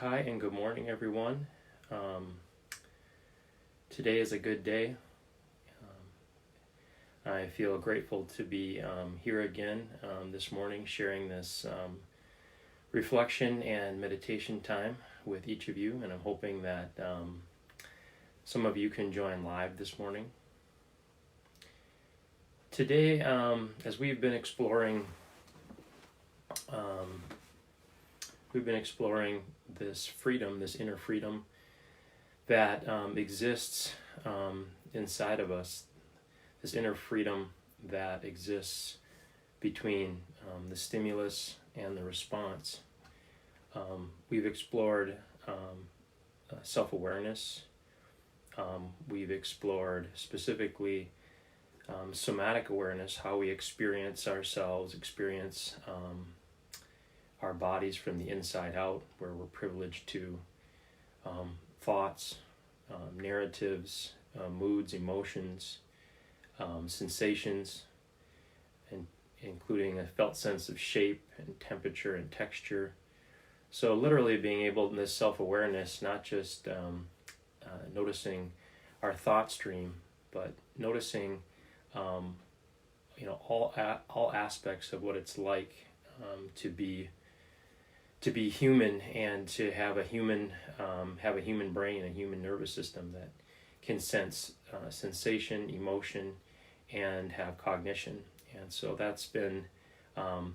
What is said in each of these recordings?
Hi and good morning, everyone. Um, Today is a good day. I feel grateful to be here again this morning, sharing this reflection and meditation time with each of you, and I'm hoping that some of you can join live this morning. Today, as we've been exploring this freedom, this inner freedom that exists inside of us, this inner freedom that exists between the stimulus and the response. We've explored self-awareness. We've explored specifically somatic awareness, how we experience ourselves, experience our bodies from the inside out, where we're privileged to thoughts, narratives, moods, emotions, sensations, and including a felt sense of shape and temperature and texture. So literally being able in this self-awareness, not just noticing our thought stream, but noticing all aspects of what it's like to be human and to have a human brain, a human nervous system that can sense sensation, emotion, and have cognition. And so that's been a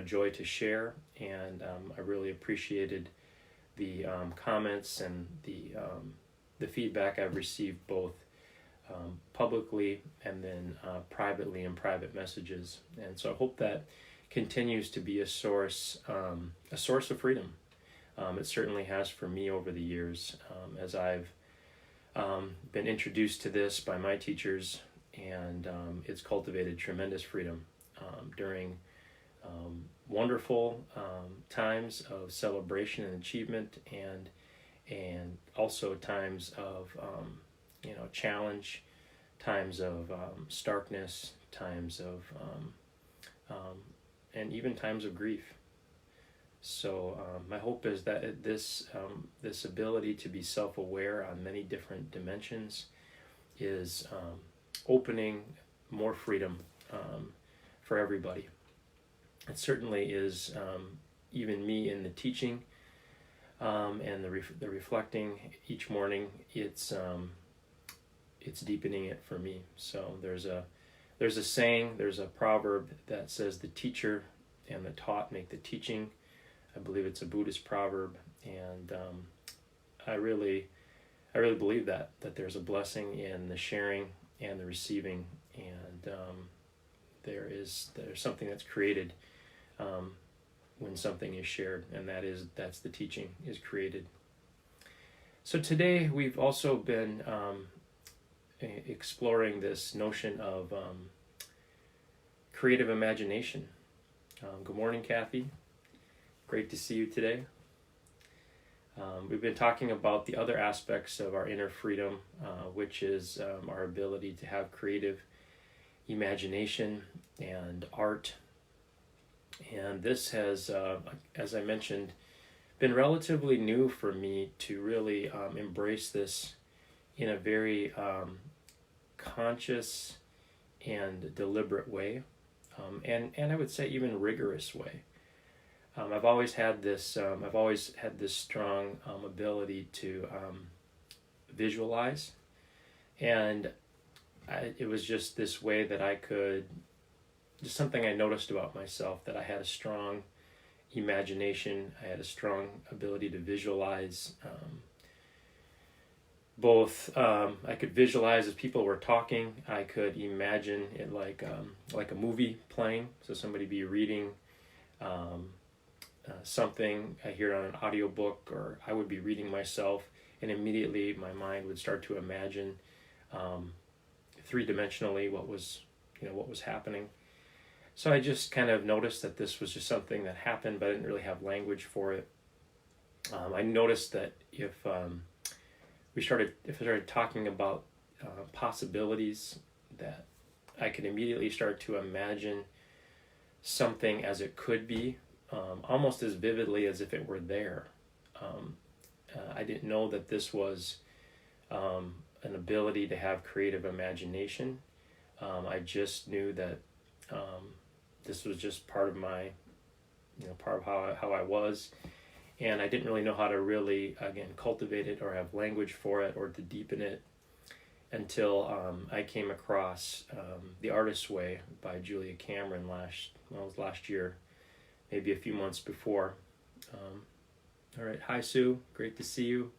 joy to share, and I really appreciated the comments and the feedback I've received both publicly and then privately in private messages. And so I hope that continues to be a source of freedom. It certainly has for me over the years, as I've been introduced to this by my teachers, and it's cultivated tremendous freedom during wonderful times of celebration and achievement, and also times of challenge, times of starkness, times of and even times of grief. So my hope is that this ability to be self-aware on many different dimensions is opening more freedom for everybody. It certainly is, even me in the teaching and the reflecting each morning. It's deepening it for me. So there's a saying, there's a proverb that says the teacher and the taught make the teaching. I believe it's a Buddhist proverb, and I really believe that there's a blessing in the sharing and the receiving, and there's something that's created when something is shared, and that's the teaching is created. So today we've also been exploring this notion of creative imagination. Good morning, Kathy. Great to see you today. We've been talking about the other aspects of our inner freedom, which is our ability to have creative imagination and art. And this has, as I mentioned, been relatively new for me to really embrace this in a very conscious and deliberate way, and I would say even rigorous way. I've always had this strong ability to visualize, and it was just this way that I could, just something I noticed about myself, that I had a strong imagination. I had a strong ability to visualize. I could visualize as people were talking. I could imagine it like a movie playing. So somebody be reading something, I hear it on an audiobook, or I would be reading myself, and immediately my mind would start to imagine three-dimensionally what was happening. So I just kind of noticed that this was just something that happened, but I didn't really have language for it. I noticed that if I started talking about possibilities, that I could immediately start to imagine something as it could be, almost as vividly as if it were there. I didn't know that this was an ability to have creative imagination. I just knew that this was just part of my, part of how I was, and I didn't really know how to really, again, cultivate it or have language for it or to deepen it until I came across The Artist's Way by Julia Cameron last year, maybe a few months before. All right, hi Sue, great to see you.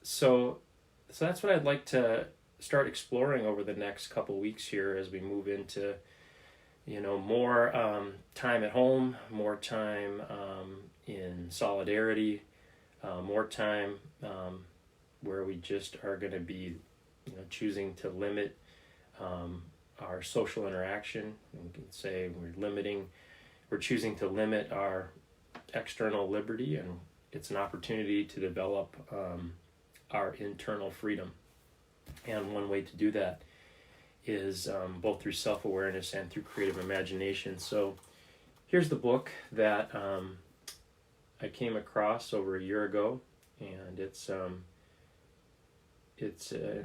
So that's what I'd like to start exploring over the next couple weeks here as we move into, more time at home, more time in solidarity, more time where we just are going to be, choosing to limit our social interaction. We can say we're choosing to limit our external liberty, and it's an opportunity to develop our internal freedom. And one way to do that is both through self-awareness and through creative imagination. So here's the book that I came across over a year ago, and it's an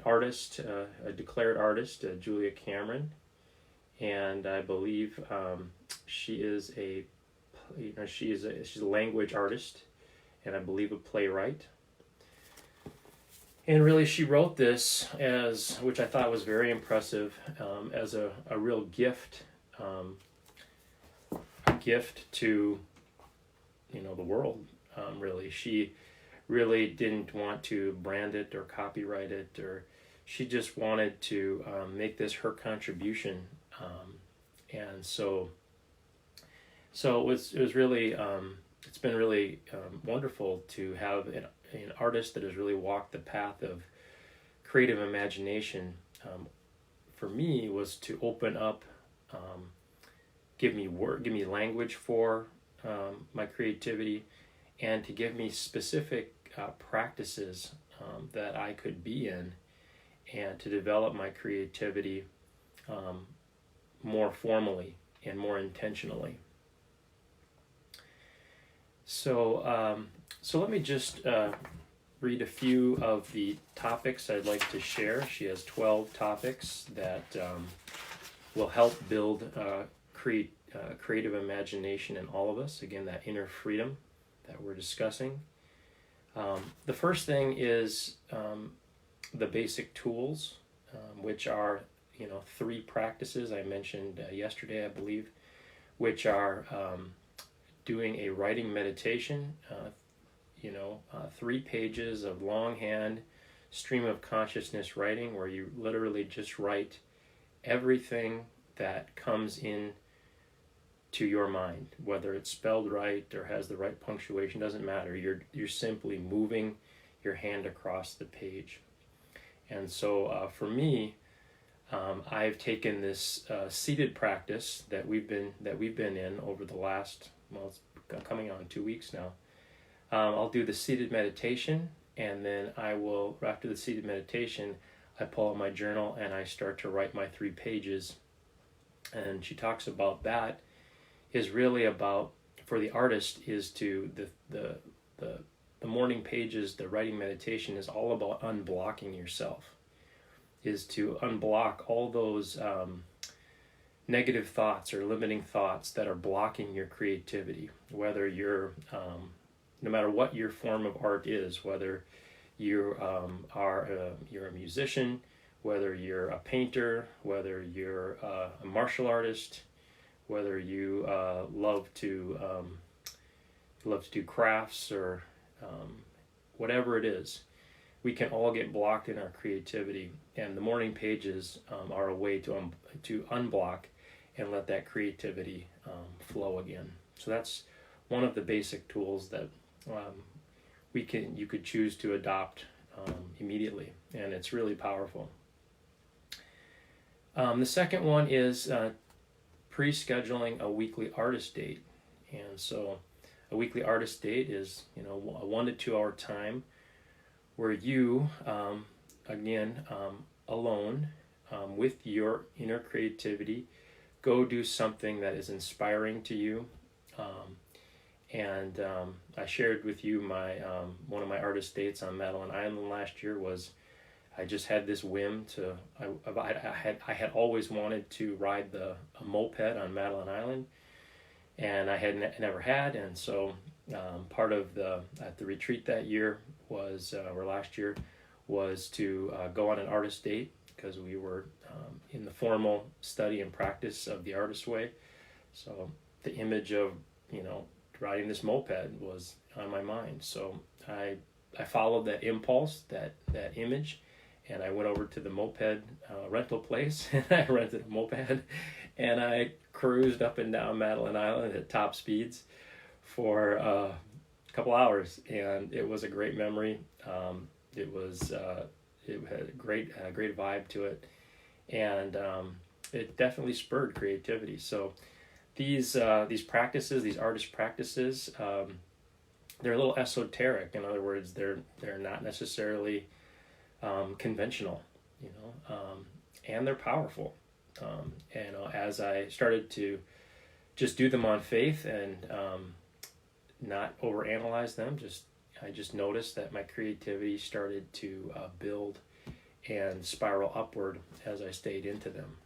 artist, a declared artist, Julia Cameron, and I believe she's a language artist, and I believe a playwright. And really, she wrote this which I thought was very impressive, as a real gift, to, the world. Really, she really didn't want to brand it or copyright it, or she just wanted to make this her contribution, and so it was really it's been really wonderful to have an artist that has really walked the path of creative imagination. For me, was to open up, give me language for my creativity, and to give me specific practices that I could be in, and to develop my creativity more formally and more intentionally. So let me just read a few of the topics I'd like to share. She has 12 topics that will help build creative imagination in all of us. Again, that inner freedom that we're discussing. The first thing is the basic tools, which are 3 practices I mentioned yesterday, I believe, which are doing a writing meditation, 3 pages of longhand stream of consciousness writing, where you literally just write everything that comes in to your mind, whether it's spelled right or has the right punctuation, doesn't matter. You're simply moving your hand across the page. And so for me, I've taken this seated practice that we've been in over the last, it's coming on 2 weeks now. I'll do the seated meditation, and then after the seated meditation, I pull out my journal and I start to write my 3 pages. And she talks about that is really about, for the artist, is to the morning pages, the writing meditation is all about unblocking yourself, is to unblock all those negative thoughts or limiting thoughts that are blocking your creativity, whether you're no matter what your form of art is, whether you you're a musician, whether you're a painter, whether you're a martial artist, whether you love to do crafts, or whatever it is, we can all get blocked in our creativity, and the morning pages are a way to unblock and let that creativity flow again. So that's one of the basic tools that you could choose to adopt immediately, and it's really powerful. The second one is pre-scheduling a weekly artist date. And so a weekly artist date is a 1 to 2 hour time where you alone, with your inner creativity, go do something that is inspiring to you. I shared with you my one of my artist dates on Madeline Island last year was I just had this whim to I had always wanted to ride a moped on Madeline Island, and I had never had, and so part of at the retreat that year was or last year was to go on an artist date, because we were in the formal study and practice of the artist way. So the image of riding this moped was on my mind. So I followed that impulse, that image, and I went over to the moped rental place and I rented a moped, and I cruised up and down Madeline Island at top speeds for a couple hours, and it was a great memory. It had a great vibe to it, and it definitely spurred creativity. So these practices, these artist practices, they're a little esoteric. In other words, they're not necessarily conventional, and they're powerful. As I started to just do them on faith and not overanalyze them, I just noticed that my creativity started to build and spiral upward as I stayed into them.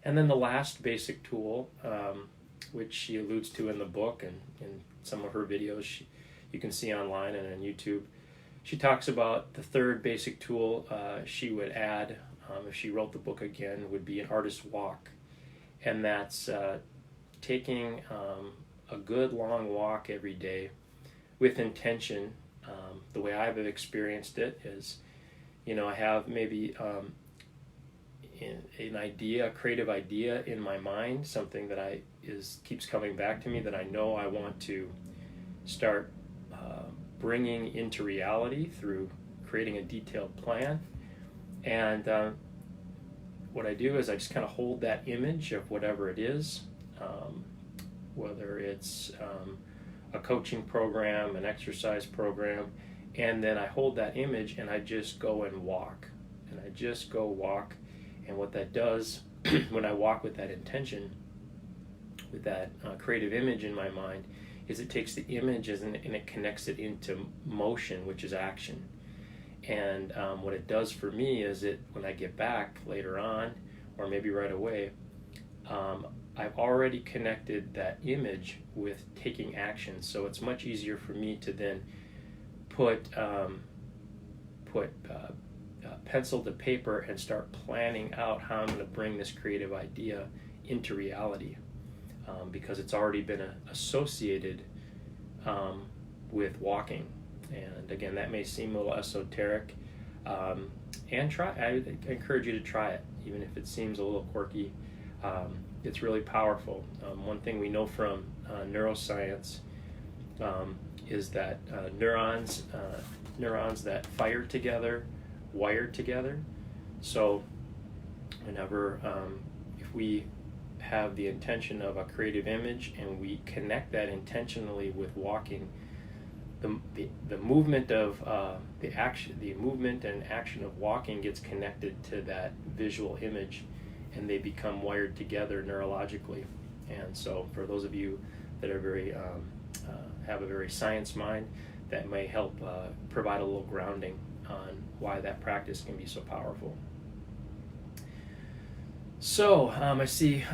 And then the last basic tool, which she alludes to in the book and in some of her videos you can see online and on YouTube, she talks about the third basic tool she would add if she wrote the book again would be an artist's walk. And that's taking a good long walk every day with intention. The way I've experienced it is, I have maybe an idea, a creative idea in my mind, something that keeps coming back to me that I know I want to start bringing into reality through creating a detailed plan. And what I do is I just kind of hold that image of whatever it is, whether it's a coaching program, an exercise program, and then I hold that image and I just go and walk. And I just go walk. And what that does, when I walk with that intention, with that creative image in my mind, is it takes the image and it connects it into motion, which is action. And what it does for me is when I get back later on, or maybe right away, I've already connected that image with taking action. So it's much easier for me to then put pencil to paper and start planning out how I'm going to bring this creative idea into reality, because it's already been associated with walking. And again, that may seem a little esoteric, and I encourage you to try it, even if it seems a little quirky. It's really powerful. One thing we know from neuroscience is that neurons that fire together wire together. So whenever if we have the intention of a creative image and we connect that intentionally with walking, the movement of the movement and action of walking gets connected to that visual image, and they become wired together neurologically. And so for those of you that are have a very science mind, that may help provide a little grounding on why that practice can be so powerful. So I see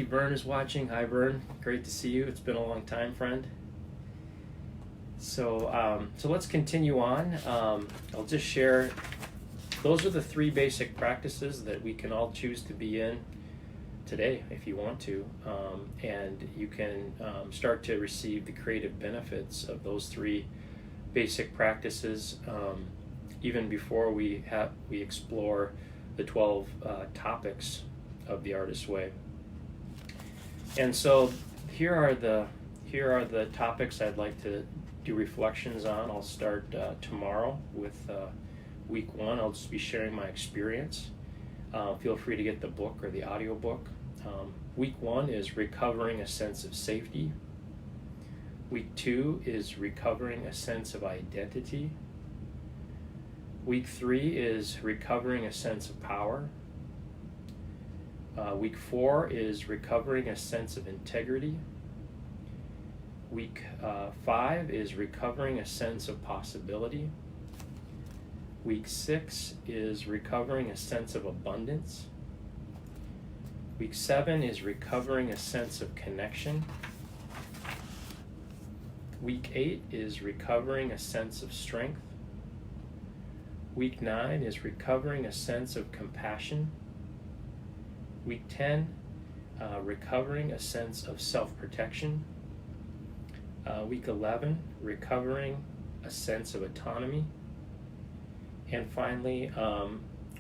Vern is watching. Hi Vern, great to see you. It's been a long time, friend. So let's continue on. I'll just share. Those are the three basic practices that we can all choose to be in today if you want to, and you can start to receive the creative benefits of those three basic practices even before we explore the 12 topics of the Artist's Way. And so here are the topics I'd like to do reflections on. I'll start tomorrow with week 1. I'll just be sharing my experience. Feel free to get the book or the audio book. Week 1 is recovering a sense of safety. Week 2 is recovering a sense of identity. Week 3 is recovering a sense of power. Week 4 is recovering a sense of integrity. Week 5 is recovering a sense of possibility. Week 6 is recovering a sense of abundance. Week 7 is recovering a sense of connection. Week 8 is recovering a sense of strength. Week 9 is recovering a sense of compassion. Week 10, recovering a sense of self-protection. Week 11, recovering a sense of autonomy. And finally,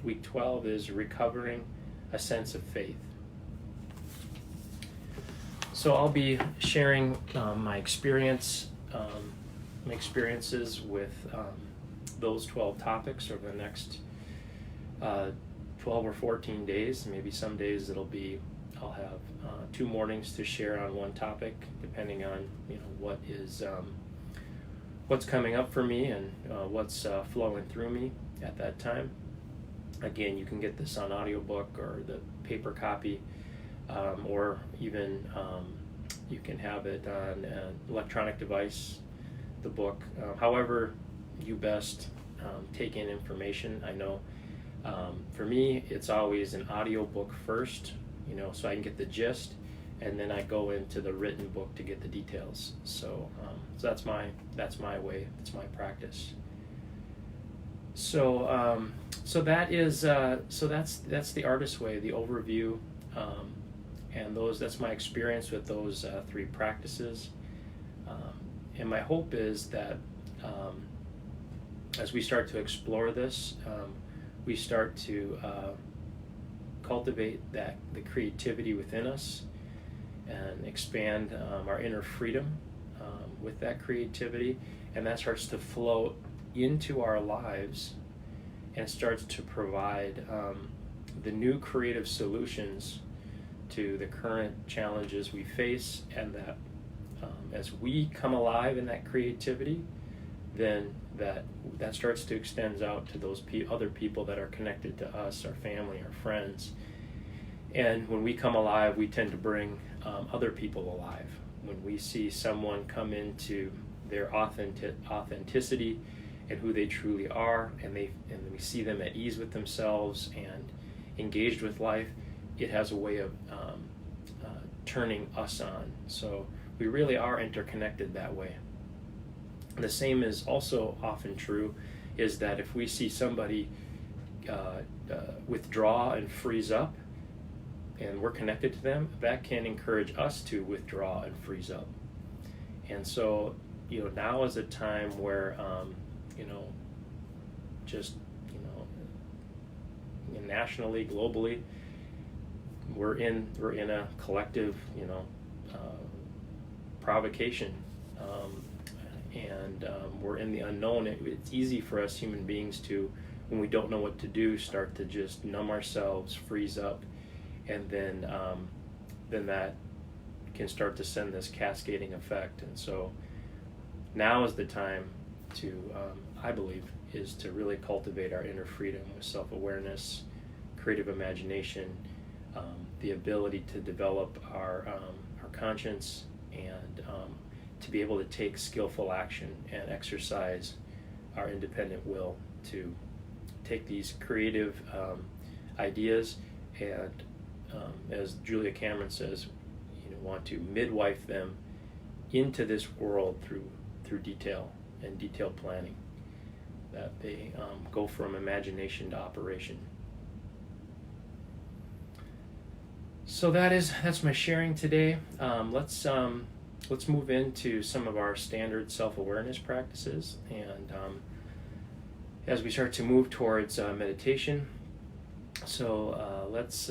week 12 is recovering a sense of faith. So I'll be sharing my experiences with those 12 topics over the next 12 or 14 days. Maybe some days I'll have 2 mornings to share on one topic, depending on what's coming up for me and what's flowing through me at that time. Again, you can get this on audiobook or the paper copy, or even you can have it on an electronic device, the book. However you best take in information. I know for me, it's always an audiobook first, so I can get the gist, and then I go into the written book to get the details. So that's my way. It's my practice. So that's the artist way, the overview, and that's my experience with those 3 practices. And my hope is that as we start to explore this, we start to cultivate the creativity within us and expand our inner freedom with that creativity, and that starts to flow into our lives and starts to provide the new creative solutions to the current challenges we face, and that as we come alive in that creativity, then that starts to extend out to those other people that are connected to us, our family, our friends. And when we come alive, we tend to bring other people alive. When we see someone come into their authenticity and who they truly are, and we see them at ease with themselves and engaged with life, it has a way of turning us on. So we really are interconnected that way. The same is also often true, is that if we see somebody withdraw and freeze up, and we're connected to them, that can encourage us to withdraw and freeze up. And so, now is a time where, nationally, globally, we're in a collective, provocation, and we're in the unknown. It's easy for us human beings to, when we don't know what to do, start to just numb ourselves, freeze up, and then that can start to send this cascading effect. And so now is the time to, I believe, is to really cultivate our inner freedom with self-awareness, creative imagination, the ability to develop our conscience, and to be able to take skillful action and exercise our independent will to take these creative ideas and, as Julia Cameron says, want to midwife them into this world through detail and detailed planning, that they go from imagination to operation. So that's my sharing today. Let's move into some of our standard self-awareness practices, and as we start to move towards meditation, so let's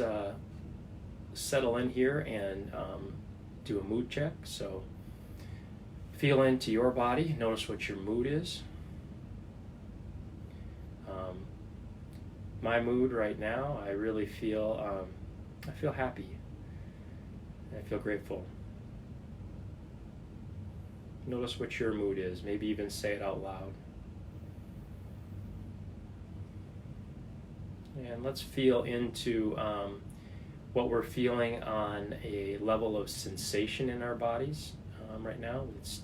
settle in here and do a mood check. So feel into your body, notice what your mood is. My mood right now, I really feel happy. I feel grateful. Notice what your mood is. Maybe even say it out loud. And let's feel into what we're feeling on a level of sensation in our bodies right now. Let's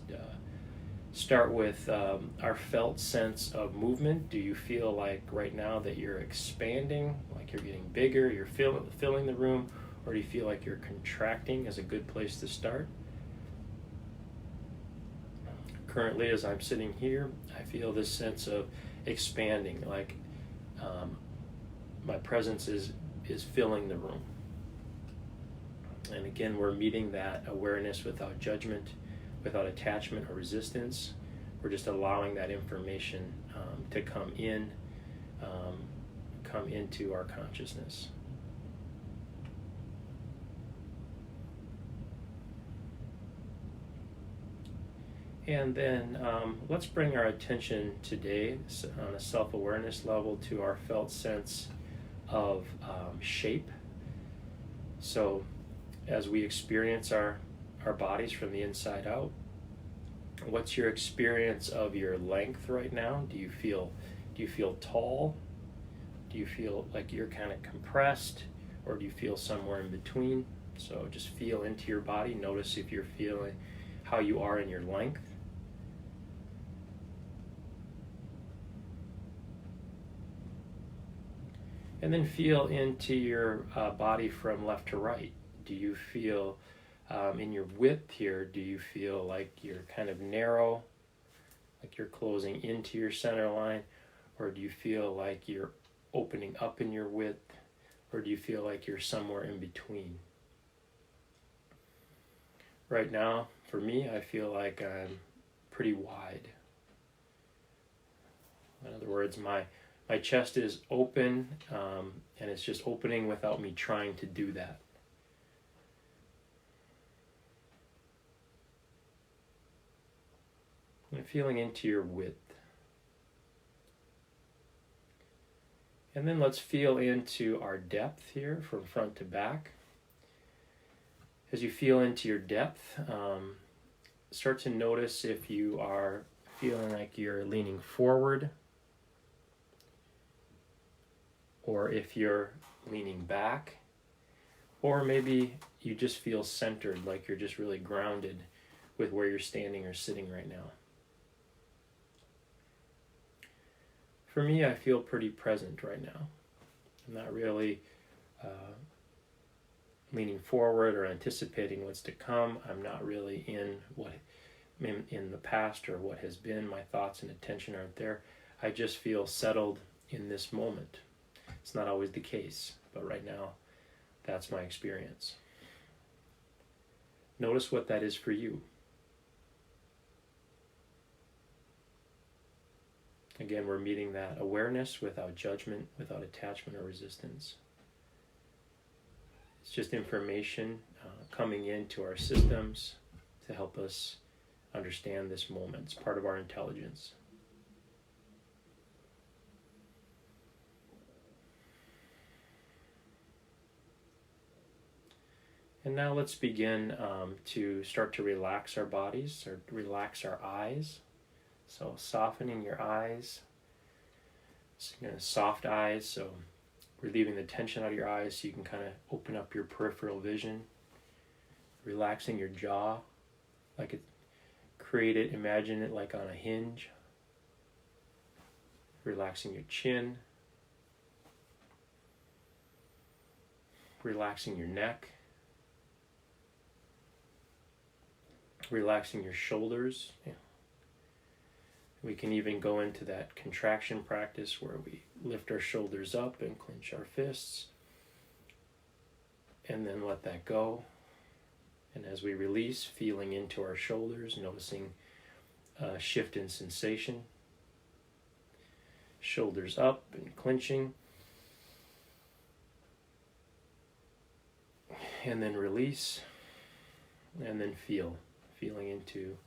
start with our felt sense of movement. Do you feel like right now that you're expanding, like you're getting bigger, you're filling the room, or do you feel like you're contracting? Is a good place to start. Currently, as I'm sitting here, I feel this sense of expanding, like my presence is filling the room. And again, we're meeting that awareness without judgment, without attachment or resistance. We're just allowing that information to come into our consciousness. And then let's bring our attention today on a self-awareness level to our felt sense of shape. So as we experience our bodies from the inside out, what's your experience of your length right now? Do you feel tall? Do you feel like you're kind of compressed, or do you feel somewhere in between? So just feel into your body. Notice if you're feeling how you are in your length. And then feel into your body from left to right. Do you feel in your width here, do you feel like you're kind of narrow, like you're closing into your center line, or do you feel like you're opening up in your width, or do you feel like you're somewhere in between? Right now, for me, I feel like I'm pretty wide. In other words, my chest is open, and it's just opening without me trying to do that. And feeling into your width. And then let's feel into our depth here from front to back. As you feel into your depth, start to notice if you are feeling like you're leaning forward, or if you're leaning back, or maybe you just feel centered, like you're just really grounded with where you're standing or sitting right now. For me, I feel pretty present right now. I'm not really leaning forward or anticipating what's to come. I'm not really in the past or what has been. My thoughts and attention aren't there. I just feel settled in this moment. It's not always the case, but right now, that's my experience. Notice what that is for you. Again, we're meeting that awareness without judgment, without attachment or resistance. It's just information coming into our systems to help us understand this moment. It's part of our intelligence. And now let's begin to start to relax our bodies, or relax our eyes. So softening your eyes, soft eyes, so relieving the tension out of your eyes so you can kind of open up your peripheral vision. Relaxing your jaw, imagine it like on a hinge. Relaxing your chin. Relaxing your neck. Relaxing your shoulders. Yeah. We can even go into that contraction practice where we lift our shoulders up and clench our fists, and then let that go. And as we release, feeling into our shoulders, noticing a shift in sensation. Shoulders up and clenching. And then release, and then feeling into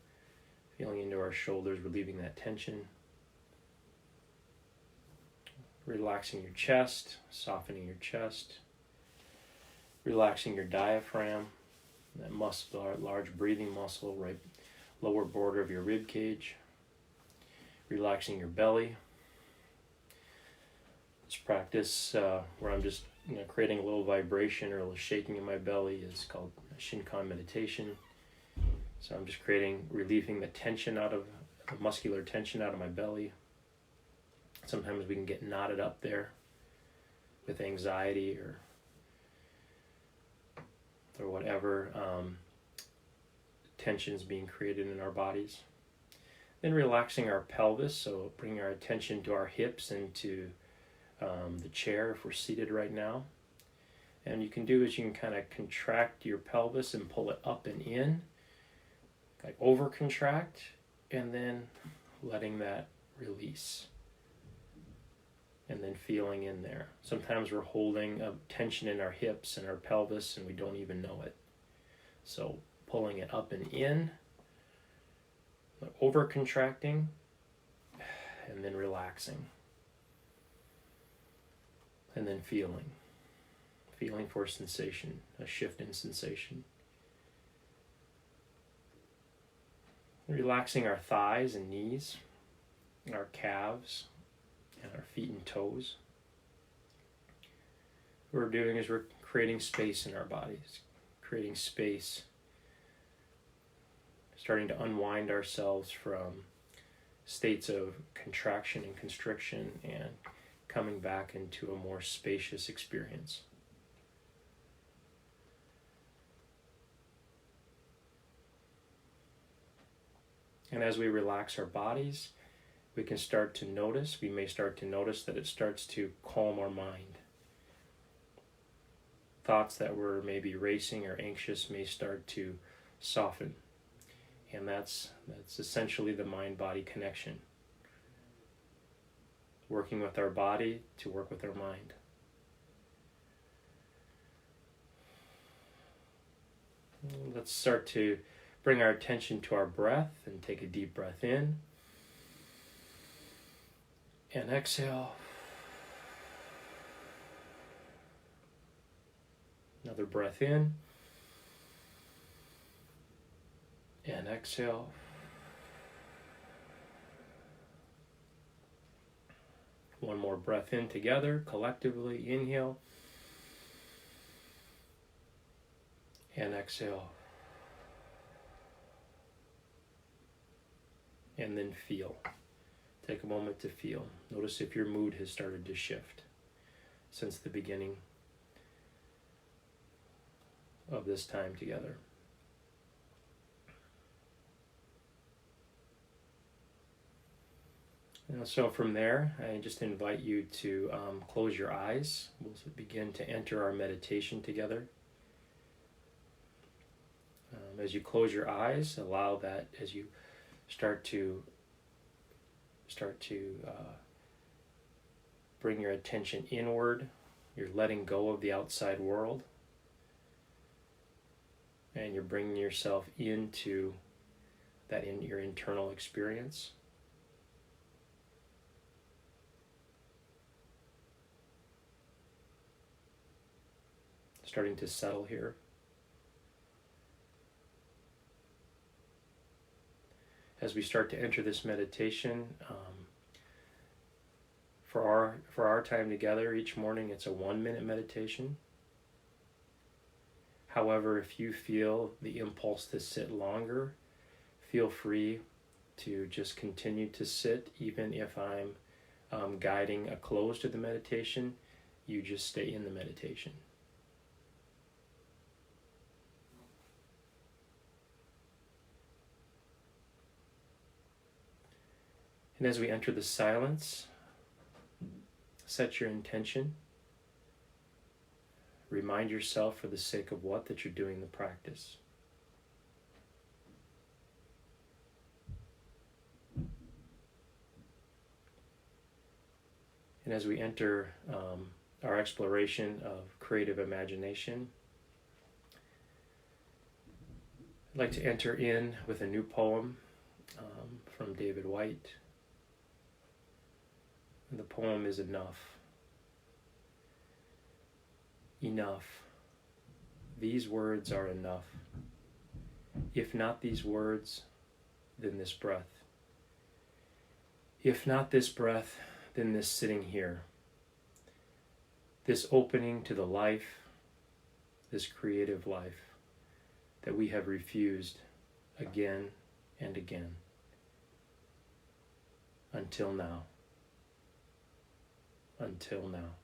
our shoulders, relieving that tension. Relaxing your chest, softening your chest. Relaxing your diaphragm, that muscle, large breathing muscle, right lower border of your rib cage. Relaxing your belly. This practice where I'm just creating a little vibration or a little shaking in my belly is called Shinkan meditation. So I'm just relieving the tension the muscular tension out of my belly. Sometimes we can get knotted up there with anxiety or whatever tensions being created in our bodies. Then relaxing our pelvis, so bringing our attention to our hips and to the chair if we're seated right now. And you can kind of contract your pelvis and pull it up and in, like over contract, and then letting that release. And then feeling in there. Sometimes we're holding a tension in our hips and our pelvis and we don't even know it. So pulling it up and in, over contracting, and then relaxing. And then feeling for sensation, a shift in sensation. Relaxing our thighs and knees, our calves, and our feet and toes. What we're doing is we're creating space in our bodies, creating space, starting to unwind ourselves from states of contraction and constriction and coming back into a more spacious experience. And as we relax our bodies, we may start to notice that it starts to calm our mind. Thoughts that were maybe racing or anxious may start to soften. And that's essentially the mind-body connection. Working with our body to work with our mind. Let's start to bring our attention to our breath and take a deep breath in. And exhale. Another breath in. And exhale. One more breath in together, collectively. Inhale. And exhale. And then feel. Take a moment to feel. Notice if your mood has started to shift since the beginning of this time together. And so from there, I just invite you to close your eyes. We'll begin to enter our meditation together. As you close your eyes, allow that as you start to bring your attention inward. You're letting go of the outside world. And you're bringing yourself into your internal experience. Starting to settle here. As we start to enter this meditation, for our time together each morning, it's a 1-minute meditation. However, if you feel the impulse to sit longer, feel free to just continue to sit, even if I'm guiding a close to the meditation. You just stay in the meditation. And as we enter the silence, set your intention. Remind yourself for the sake of what that you're doing the practice. And as we enter our exploration of creative imagination, I'd like to enter in with a new poem from David Whyte. And the poem is Enough. Enough. These words are enough. If not these words, then this breath. If not this breath, then this sitting here. this opening to the life, this creative life that we have refused again and again until now. Until now.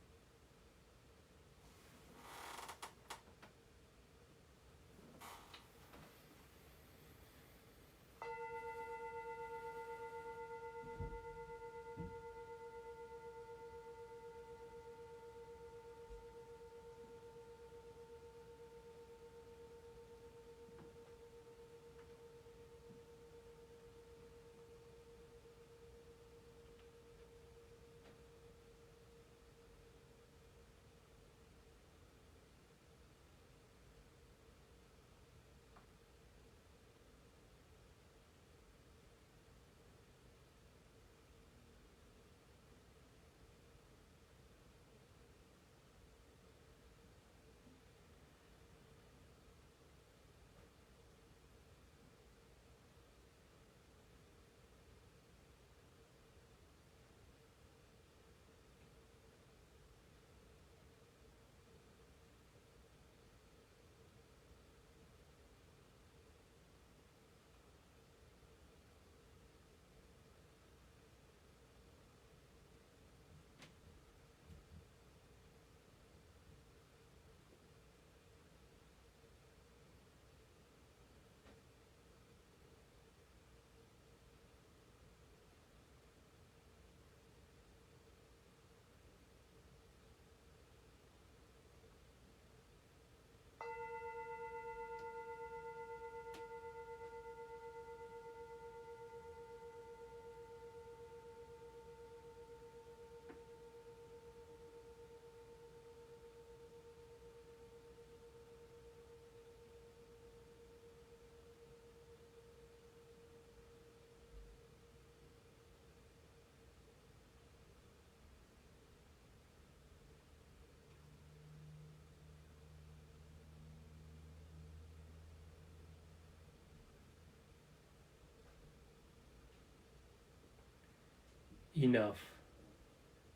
Enough.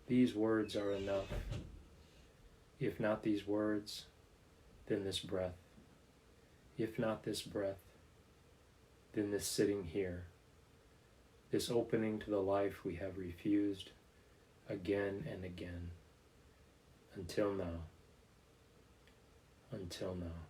These words are enough. If not these words, then this breath. If not this breath, then this sitting here. This opening to the life we have refused again and again. Until now. Until now.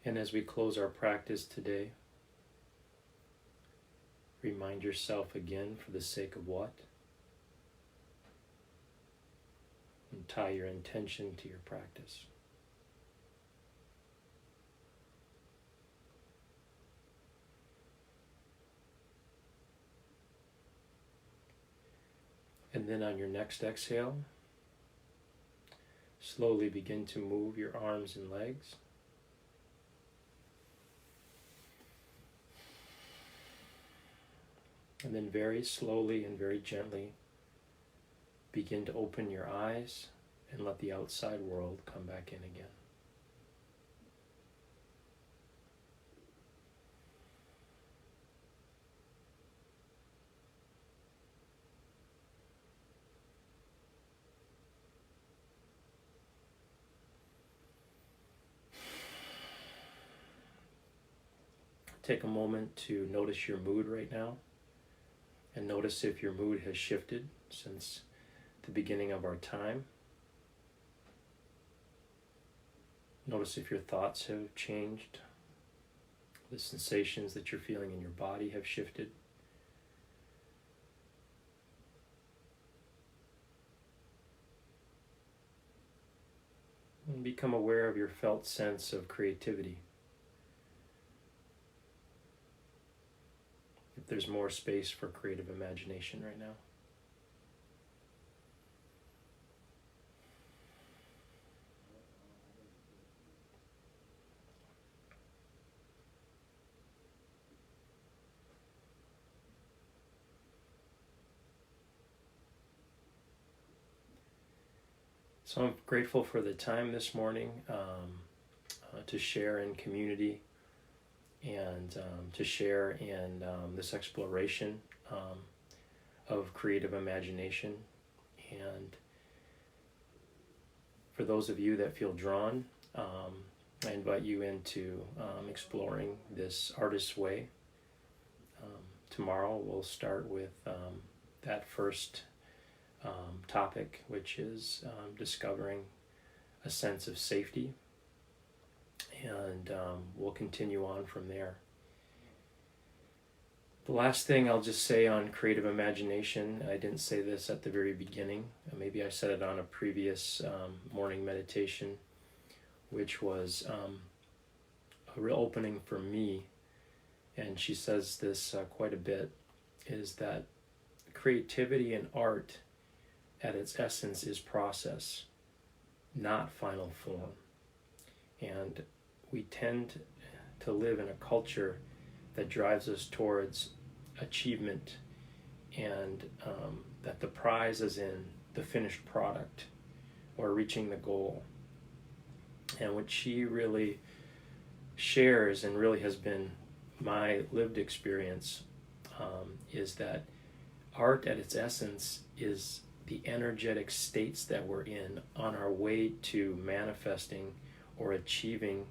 And as we close our practice today, remind yourself again for the sake of what? And tie your intention to your practice. And then on your next exhale, slowly begin to move your arms and legs. And then very slowly and very gently begin to open your eyes and let the outside world come back in again. Take a moment to notice your mood right now. And notice if your mood has shifted since the beginning of our time. Notice if your thoughts have changed. The sensations that you're feeling in your body have shifted. And become aware of your felt sense of creativity. If there's more space for creative imagination right now. So I'm grateful for the time this morning to share in community and to share in this exploration of creative imagination. And for those of you that feel drawn, I invite you into exploring this artist's way. Tomorrow we'll start with that first topic, which is discovering a sense of safety, and we'll continue on from there. The last thing I'll just say on creative imagination, I didn't say this at the very beginning, maybe I said it on a previous morning meditation, which was a real opening for me, and she says this quite a bit, is that creativity and art at its essence is process, not final form. And we tend to live in a culture that drives us towards achievement, and that the prize is in the finished product or reaching the goal. And what she really shares, and really has been my lived experience, is that art at its essence is the energetic states that we're in on our way to manifesting or achieving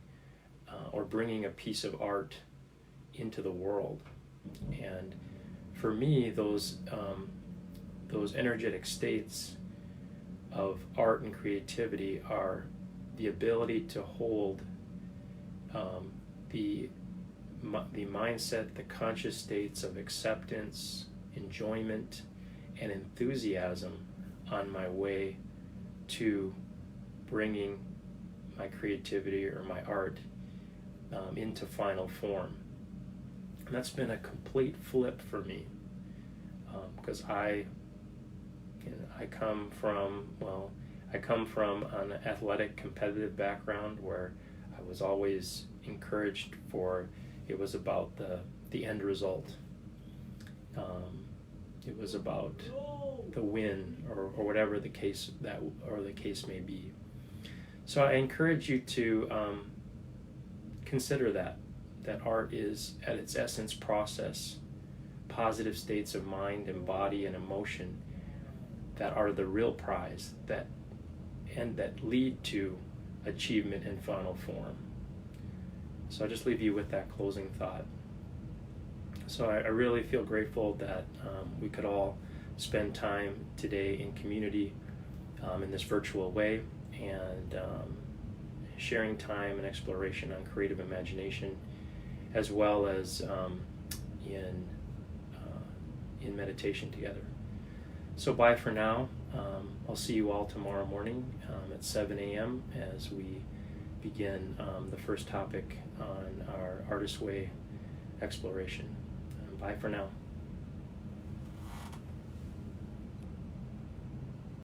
or bringing a piece of art into the world. And for me, those energetic states of art and creativity are the ability to hold the mindset, the conscious states of acceptance, enjoyment, and enthusiasm on my way to bringing my creativity or my art into final form. And that's been a complete flip for me, because I come from an athletic, competitive background where I was always encouraged for, it was about the end result. It was about the win, or whatever the case may be. So I encourage you to consider that art is at its essence process, positive states of mind and body and emotion that are the real prize, that lead to achievement in final form. So I just leave you with that closing thought. So I really feel grateful that we could all spend time today in community in this virtual way, and sharing time and exploration on creative imagination, as well as in meditation together. So bye for now. I'll see you all tomorrow morning at 7 a.m. as we begin the first topic on our Artist's Way exploration. Bye for now.